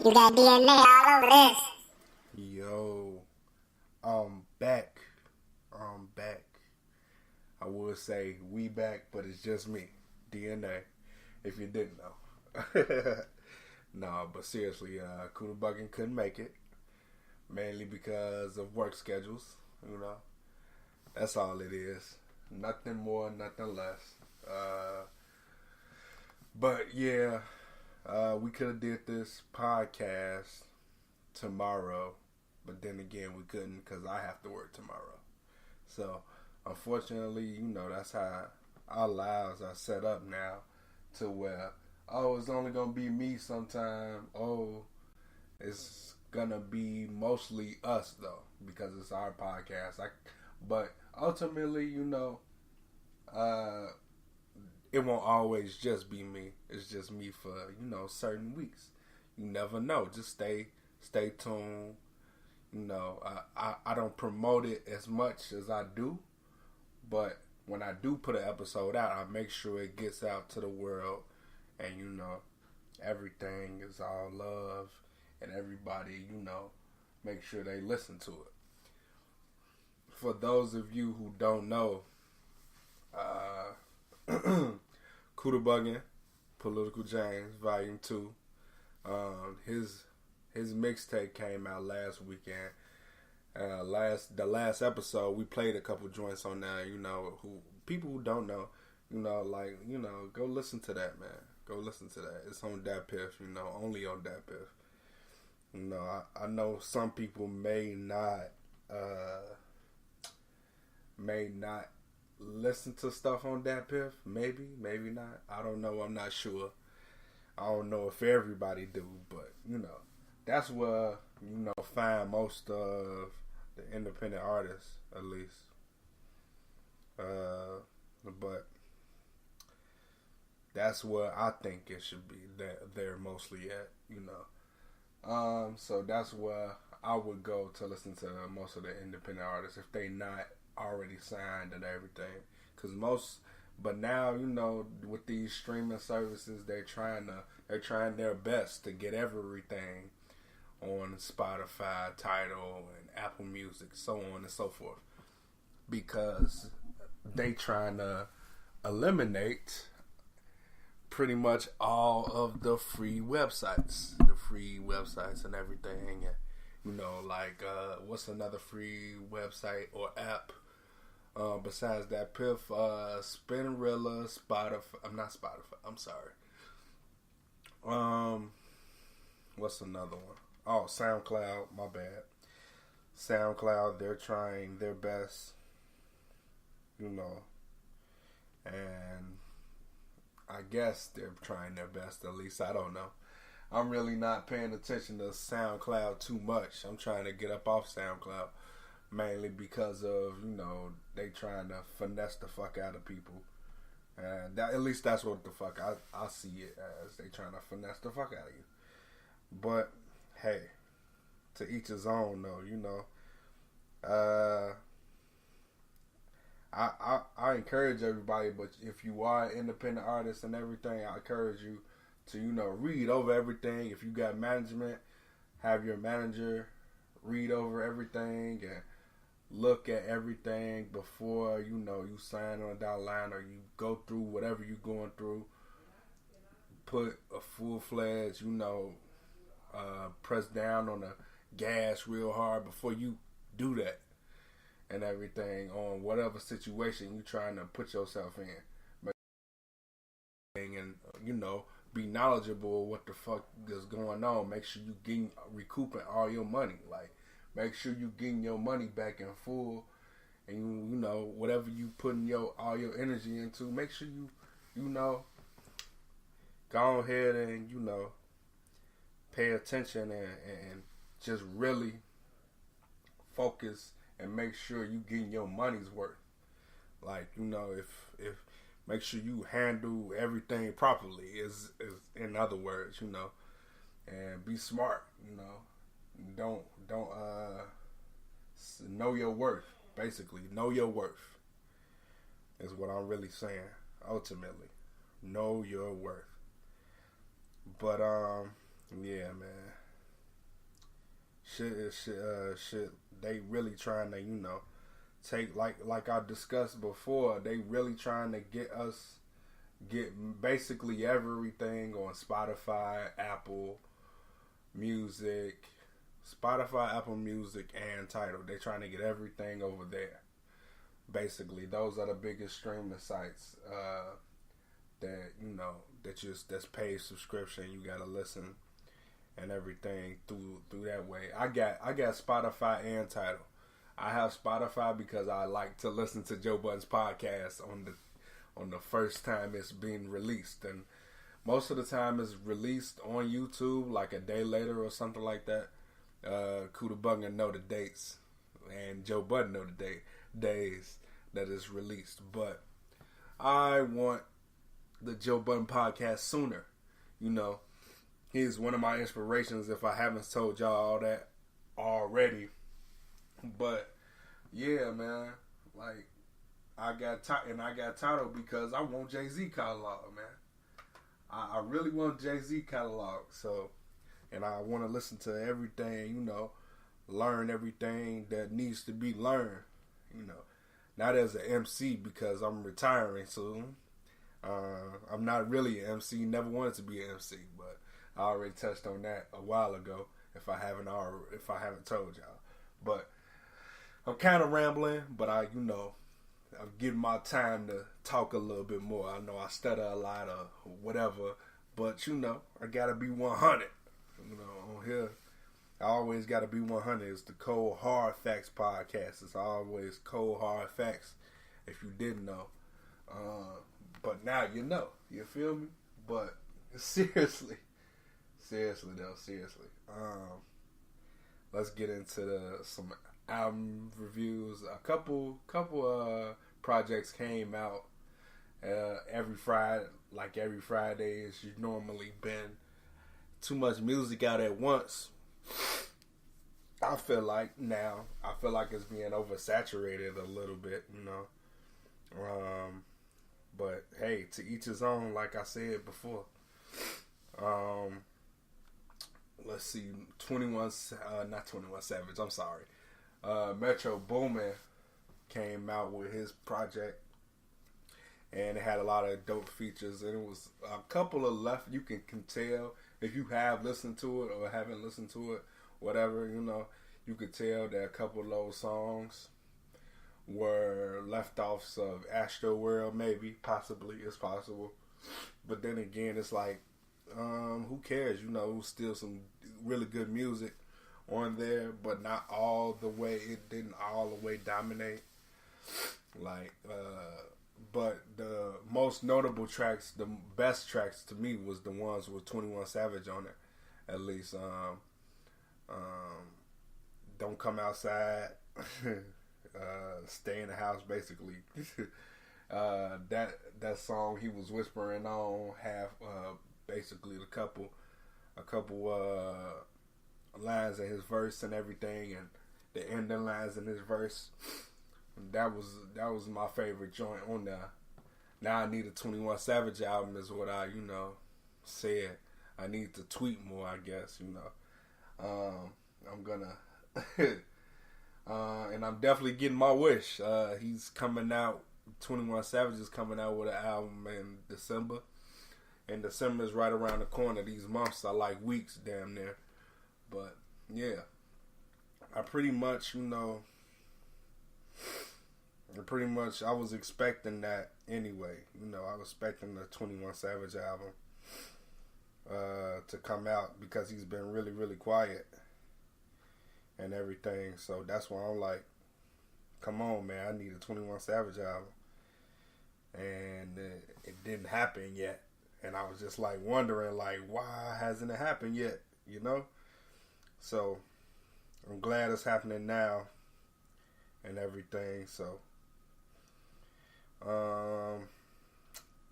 You got DNA all over this. Yo, I'm back. I'm back. I would say we back, but it's just me, D.N.A. If you didn't know. No, but seriously, Kuda Buggin couldn't make it, mainly because of work schedules. You know, that's all it is. Nothing more, nothing less. But yeah, we could have did this podcast tomorrow, but then again we couldn't because I have to work tomorrow. So unfortunately, you know, that's how our lives are set up now, to where it's only gonna be me sometime. It's gonna be mostly us though because it's our podcast. But ultimately, you know, it won't always just be me. It's just me for, you know, certain weeks. You never know. Just stay tuned. You know, I don't promote it as much as I do, but when I do put an episode out, I make sure it gets out to the world, and you know, everything is all love, and everybody, you know, make sure they listen to it. For those of you who don't know, Kuda Buggin, Political James, Volume 2. His mixtape came out last weekend. The last episode, we played a couple joints on there. You know, people who don't know, you know, like, you know, go listen to that, man. Go listen to that. It's on Dat Piff, you know, only on Dat Piff. You know, I know some people may not listen to stuff on Dat Piff. Maybe not. I don't know. I'm not sure. I don't know if everybody do, but you know, that's where, you know, find most of the independent artists, at least. But that's where I think it should be. They're mostly at, you know. So that's where I would go to listen to most of the independent artists if they not already signed and everything. But now, you know, with these streaming services, they're trying their best to get everything on Spotify, Tidal, and Apple Music, so on and so forth, because they trying to eliminate pretty much all of the free websites and everything. And, you know, like, what's another free website or app besides Dat Piff? Spinrilla, I'm sorry. What's another one? Oh, SoundCloud. My bad. SoundCloud. They're trying their best, you know, and I guess they're trying their best. At least I don't know. I'm really not paying attention to SoundCloud too much. I'm trying to get up off SoundCloud, mainly because of, you know, they trying to finesse the fuck out of people. And at least that's what the fuck I see it as. They trying to finesse the fuck out of you. But, hey, to each his own, though, you know. I encourage everybody, but if you are an independent artist and everything, I encourage you to, you know, read over everything. If you got management, have your manager read over everything and look at everything before, you know, you sign on a dotted line or you go through whatever you're going through. Put a full-fledged, you know, press down on the gas real hard before you do that and everything on whatever situation you're trying to put yourself in. And, you know, be knowledgeable of what the fuck is going on. Make sure you recouping all your money. Like, make sure you getting your money back in full, and you know, whatever you putting all your energy into, make sure you know, go ahead and, you know, pay attention and just really focus and make sure you getting your money's worth. Like, you know, if make sure you handle everything properly is in other words, you know, and be smart, you know. Don't know your worth. Basically, know your worth is what I'm really saying. Ultimately, know your worth. But yeah, man. shit. They really trying to, take like I discussed before. They really trying to get basically everything on Spotify, Apple Music, Apple Music, and Tidal. They trying to get everything over there. Basically, those are the biggest streaming sites that's paid subscription. You gotta listen and everything through that way. I got Spotify and Tidal. I have Spotify because I like to listen to Joe Budden's podcast on the first time it's being released, and most of the time it's released on YouTube like a day later or something like that. Kuda Bunga know the dates, and Joe Budden know the days that it's released. But I want the Joe Budden podcast sooner. He's one of my inspirations if I haven't told y'all all that already. But yeah, man, like I got Tidal because I want Jay-Z catalog, man. I really want Jay-Z catalog. So, and I want to listen to everything, learn everything that needs to be learned, Not as an MC because I'm retiring soon. I'm not really an MC. Never wanted to be an MC, but I already touched on that a while ago. If I haven't told y'all, but I'm kind of rambling. But I'm getting my time to talk a little bit more. I know I stutter a lot or whatever, but I gotta be 100. On here, I always gotta be 100. It's the Cold Hard Facts podcast. It's always cold hard facts. If you didn't know, but now you know. You feel me? But seriously though, let's get into some album reviews. A couple projects came out every Friday, as you normally been. Too much music out at once. I feel like it's being oversaturated a little bit, but hey, to each his own, like I said before. Let's see, not 21 Savage, I'm sorry. Metro Boomin came out with his project, and it had a lot of dope features, and it was a couple of left. You can tell if you have listened to it or haven't listened to it, whatever, you could tell that a couple of those songs were left offs of Astro World, maybe, possibly, it's possible. But then again, it's like, who cares? Still some really good music on there, but not all the way. It didn't all the way dominate. But the most notable tracks, the best tracks to me, was the ones with 21 Savage on it. At least, Don't Come Outside, Stay in the House, basically. That song he was whispering on basically a couple lines in his verse and everything, and the ending lines in his verse. That was my favorite joint on there. Now I need a 21 Savage album is what I said. I need to tweet more, I guess. I'm gonna and I'm definitely getting my wish. He's coming out. 21 Savage is coming out with an album in December. And December is right around the corner. These months are like weeks, damn near. But yeah, I pretty much, I was expecting that anyway. I was expecting the 21 Savage album to come out because he's been really, really quiet and everything. So that's why I'm like, come on, man, I need a 21 Savage album. And it didn't happen yet. And I was just like wondering, like, why hasn't it happened yet? So I'm glad it's happening now and everything. So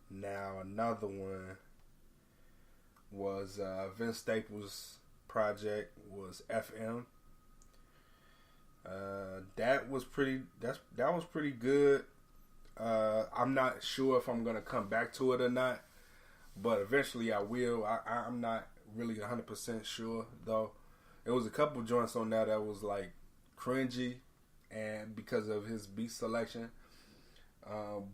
now another one was Vince Staples' project was FM. That was pretty good. I'm not sure if I'm gonna come back to it or not, but eventually I will. I'm not really 100% sure though It was a couple joints on there that was like cringy, and because of his beat selection,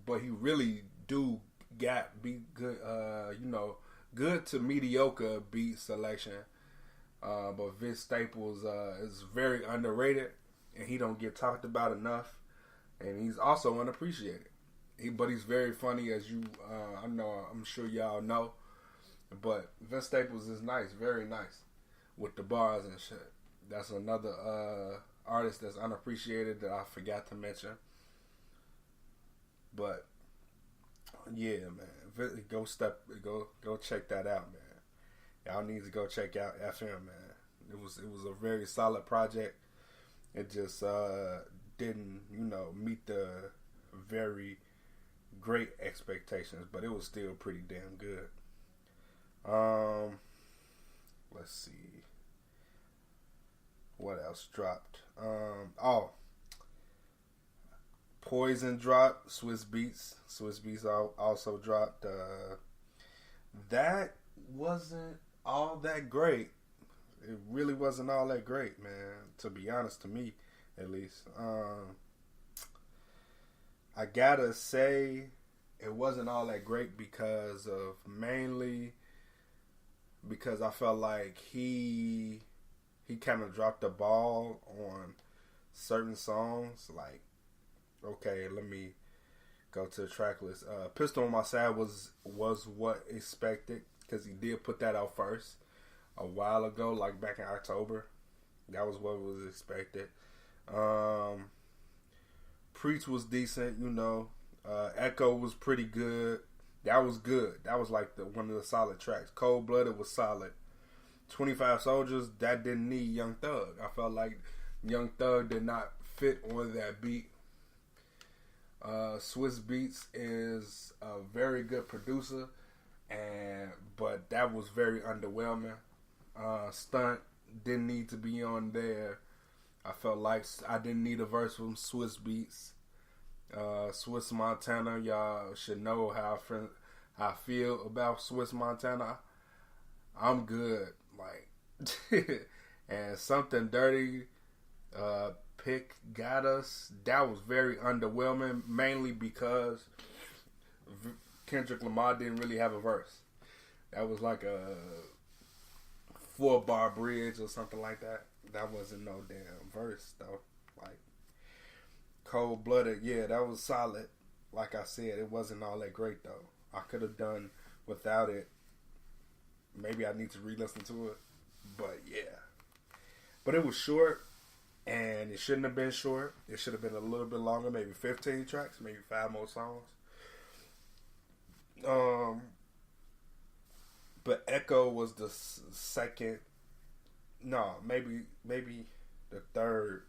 but he really do got beat good, good to mediocre beat selection. But Vince Staples is very underrated, and he don't get talked about enough, and he's also unappreciated. But he's very funny, as I'm sure y'all know. But Vince Staples is nice, very nice, with the bars and shit. That's another artist that's unappreciated that I forgot to mention. But yeah, man, go check that out, man. Y'all need to go check out FM, man. It was a very solid project. It just didn't, meet the very great expectations, but it was still pretty damn good. Let's see what else dropped. Poison dropped. Swiss Beats also dropped. That wasn't all that great. It really wasn't all that great, man. To be honest, to me, at least. I gotta say, it wasn't all that great because I felt like he kind of dropped the ball on certain songs. Like, okay, let me go to the track list. Pistol on My Side was what expected, because he did put that out first a while ago, like back in October. That was what was expected. Preach was decent, Echo was pretty good. That was good. That was like one of the solid tracks. Cold Blooded was solid. 25 Soldiers, that didn't need Young Thug. I felt like Young Thug did not fit on that beat. Swiss Beats is a very good producer, but that was very underwhelming. Stunt didn't need to be on there. I felt like I didn't need a verse from Swiss Beats. Swiss Montana, y'all should know how I feel about Swiss Montana. I'm good, and Something Dirty, Pick Got Us. That was very underwhelming, mainly because Kendrick Lamar didn't really have a verse. That was like a 4-bar bridge or something like that. That wasn't no damn verse though. Like Cold Blooded, yeah, that was solid. Like I said, it wasn't all that great though. I could have done without it. Maybe I need to re-listen to it. But yeah. But it was short, and it shouldn't have been short. It should have been a little bit longer, maybe 15 tracks, maybe 5 more songs. But Echo was the second, no, maybe the third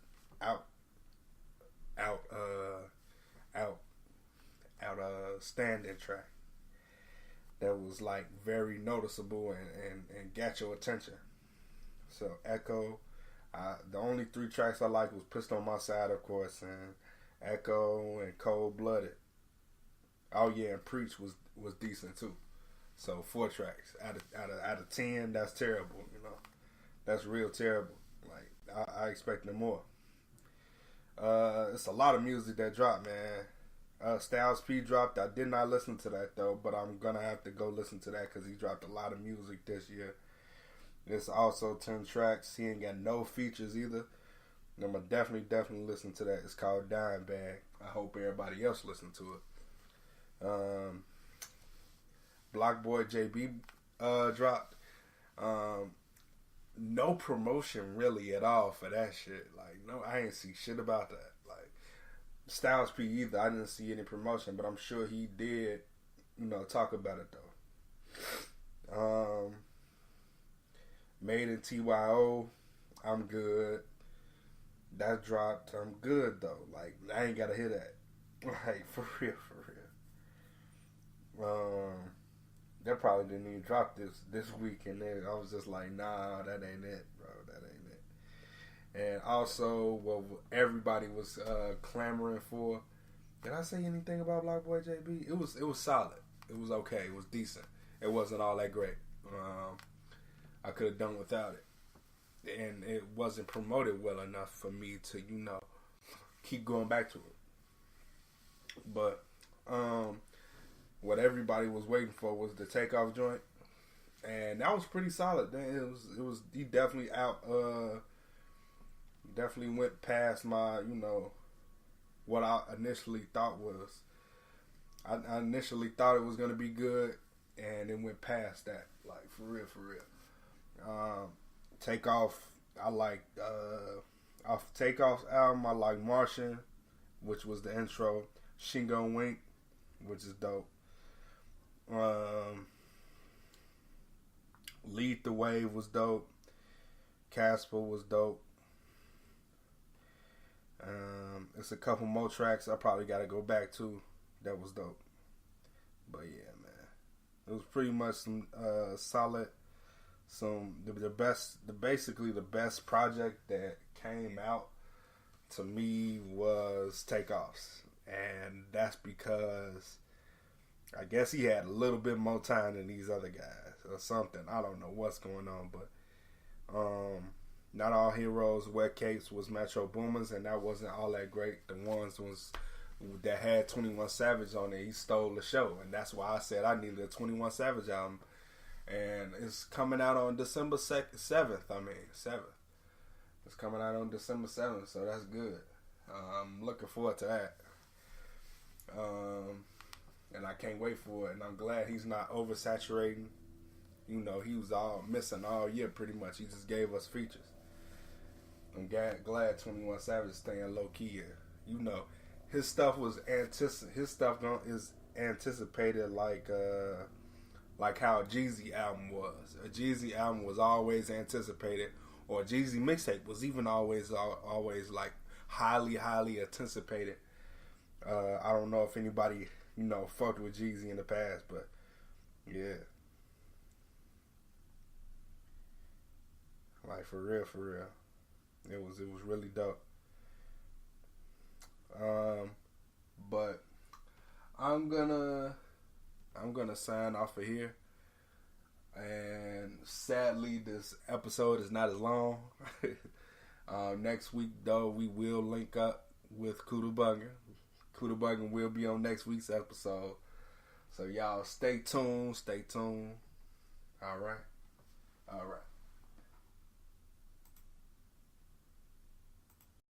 standing track that was like very noticeable and got your attention. So Echo, the only 3 tracks I liked was Pistol on My Side, of course, and Echo and Cold Blooded. Oh yeah, and Preach was decent too. So 4 tracks out of 10, that's terrible. That's real terrible. Like I expected more. It's a lot of music that dropped, man. Styles P dropped. I did not listen to that though, but I'm gonna have to go listen to that because he dropped a lot of music this year. It's also 10 tracks. He ain't got no features either. I'm gonna definitely listen to that. It's called Dime Bag. I hope everybody else listened to it. Block Boy JB dropped. No promotion really at all for that shit. Like, no, I ain't see shit about that. Like, Styles P either. I didn't see any promotion, but I'm sure he did, talk about it though. Made in TYO, I'm good. That dropped. I'm good though. Like, I ain't gotta hear that. Like, for real. That probably didn't even drop this week, and then I was just like, nah, that ain't it, bro. That ain't it. And also, what everybody was clamoring for. Did I say anything about Block Boy JB? It was solid. It was okay. It was decent. It wasn't all that great. I could have done without it. and it wasn't promoted well enough for me to, keep going back to it. But what everybody was waiting for was the Takeoff joint, and that was pretty solid. He definitely definitely went past my, what I initially thought was. I initially thought it was gonna be good, and it went past that, like for real. Takeoff, I like off Takeoff's album, I like Martian, which was the intro. Shingo Wink, which is dope. Lead the Wave was dope. Casper was dope. It's a couple more tracks I probably got to go back to. That was dope. But yeah, man, it was pretty much some solid. Basically the best project that came out to me was Takeoff's, and that's because I guess he had a little bit more time than these other guys or something. I don't know what's going on, but Not All Heroes, Wet Capes was Metro Boomers, and that wasn't all that great. The ones that had 21 Savage on it, he stole the show, and that's why I said I needed a 21 Savage album. And it's coming out on December 7th. It's coming out on December 7th, so that's good. I'm looking forward to that. And I can't wait for it, and I'm glad he's not oversaturating. He was all missing all year pretty much. He just gave us features. I'm glad 21 Savage is staying low key here. His stuff is anticipated like how a Jeezy album was. A Jeezy album was always anticipated, or a Jeezy mixtape was even always like highly anticipated. I don't know if anybody fucked with Jeezy in the past, but yeah, like for real, it was really dope. But I'm gonna sign off of here. And sadly, this episode is not as long. Next week, though, we will link up with Kuda Bugger. Kuda Bugger will be on next week's episode. So y'all stay tuned. All right.